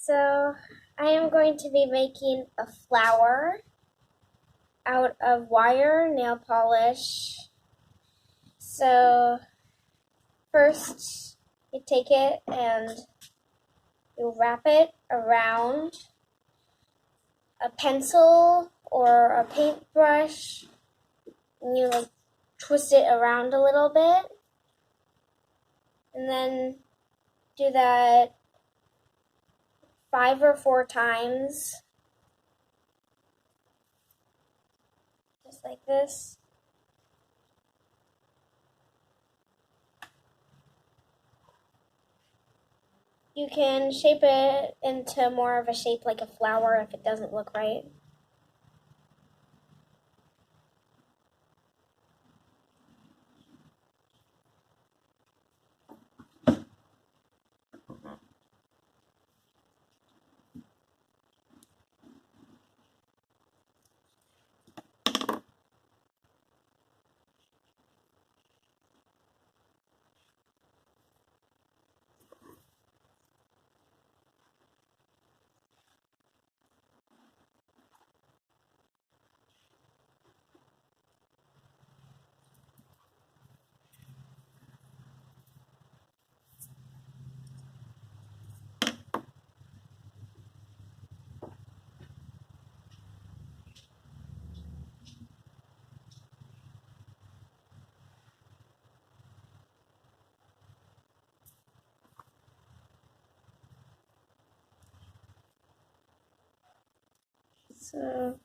So I am going to be making a flower out of wire nail polish. So first you take it and you wrap it around a pencil or a paintbrush, and you twist it around a little bit, and then do that 5 or 4 times, just like this. You can shape it into more of a shape like a flower if it doesn't look right. So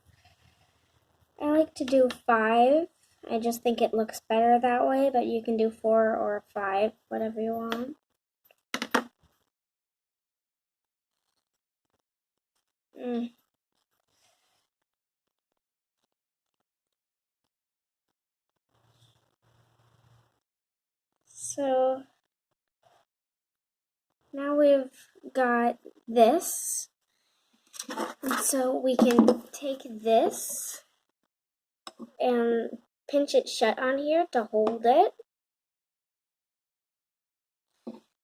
I like to do 5. I just think it looks better that way, but you can do 4 or 5, whatever you want. So now we've got this, and so we can take this and pinch it shut on here to hold it,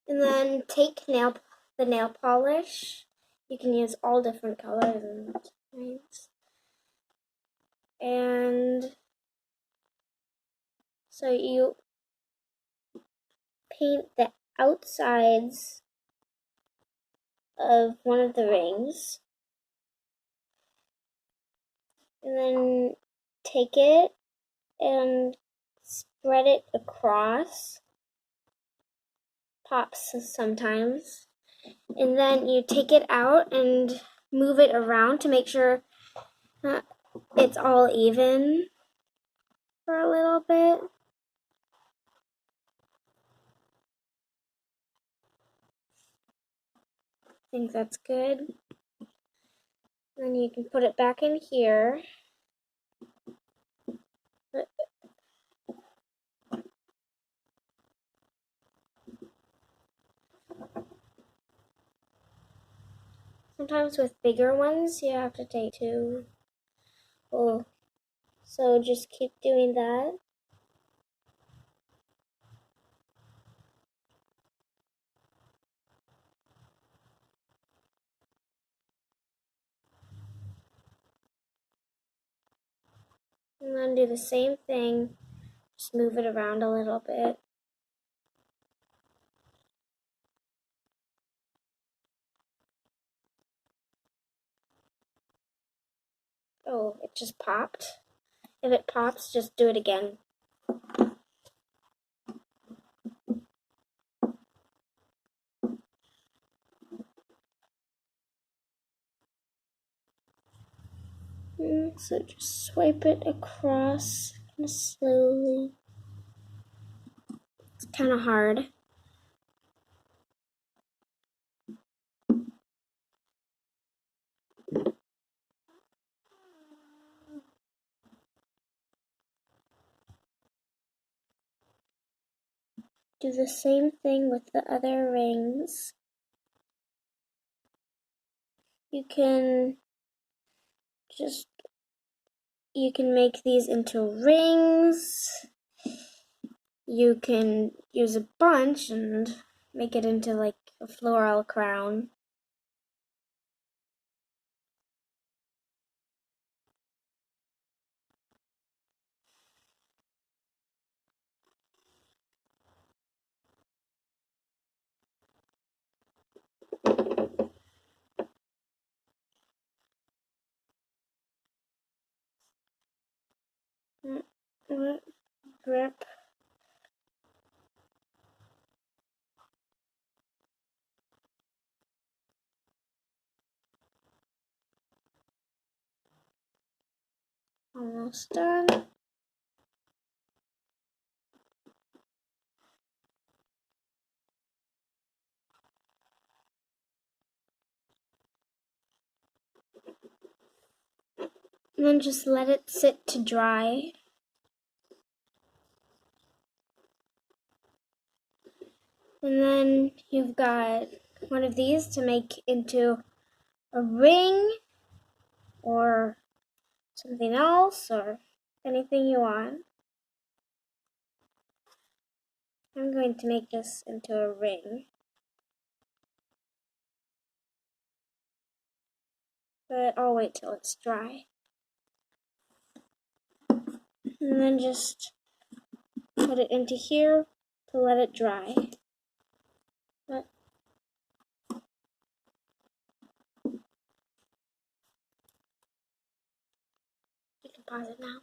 and then take the nail polish. You can use all different colors and types, and so you paint the outsides of one of the rings, and then take it and spread it across. Pops sometimes. And then you take it out and move it around to make sure it's all even for a little bit. I think that's good. Then you can put it back in here. Sometimes with bigger ones, you have to take 2. Oh, so just keep doing that. And then do the same thing, just move it around a little bit. Oh, it just popped. If it pops, just do it again. So just swipe it across kind of slowly. It's kind of hard. Do the same thing with the other rings. You can make these into rings. You can use a bunch and make it into like a floral crown. grip. Almost done. And then just let it sit to dry. And then you've got one of these to make into a ring or something else or anything you want. I'm going to make this into a ring. But I'll wait till it's dry. And then just put it into here to let it dry. But you can pause it now.